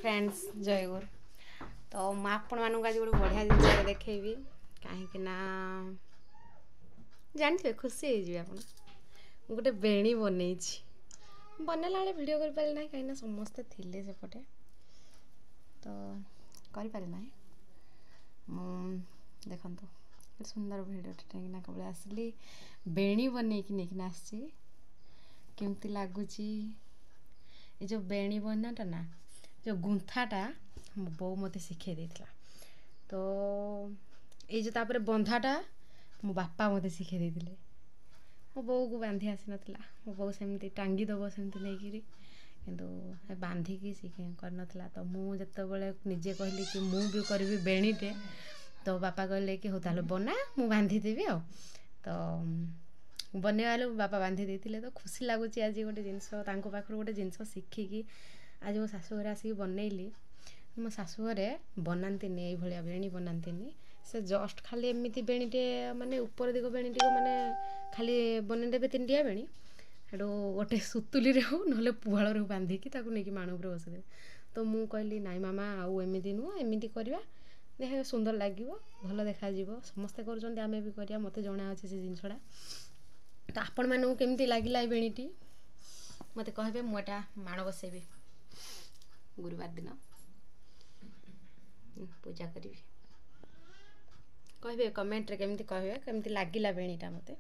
Friends जयगुर तो मुझे आज गोटे बढ़िया जिन देखी कहीं जानते खुशी हो गोटे बेणी बनई बनला बेले भिड कर पारे ना कहीं समस्ते थिले सेपटे तो करें ना देखु सुंदर भिडियोटे कब आसली बेणी बनई नहीं आसी केमती लगुच ये जो बेणी बनाटा ना जो गुंथाटा मो बो मत शिखे देता तो ये जो तापर बंधाटा मो बापा मत शिखे देते मो बो को बांधी आसी नाला मो बो सेमती टांगी दब सेमती नहीं कि बांधिकी करनला तो मुझे निजे कहली कि मु भी करी बेणीटे तो बापा कहले कि हो ताले बना मु बांधीदेवी आ तो बनैवालू बापा बांधी देते तो खुशी लगुच आज गोटे जिनस पाखर गोटे जिनस शिखिकी आज मो शाशुघर आसिक बनैली मो शाशुघर बनाती ये भाया बेणी बनाती से जस्ट खाली एमती बेणीटे माने ऊपर दिग बेणीटे माने खाली बनईदेवे तीनटिया बेणी हेटू गोटे सुतुली हो ना पुहाल हो बांधिकी नहीं माण उपर बसदेवे तो मुझे कहली नाई मामा आउ एमती नुह एमती करवा देख सुंदर लगे भल देखा समस्ते करें भी करा मत जना अच्छे से जिनसटा तो आपण मानू केमती लगिला बेणीटी मत कहे मुझा माण बसैबी गुरुवार दिन पूजा करी कहे कमेंट रे केमती कहे केमती लगिला बेणीटा मते।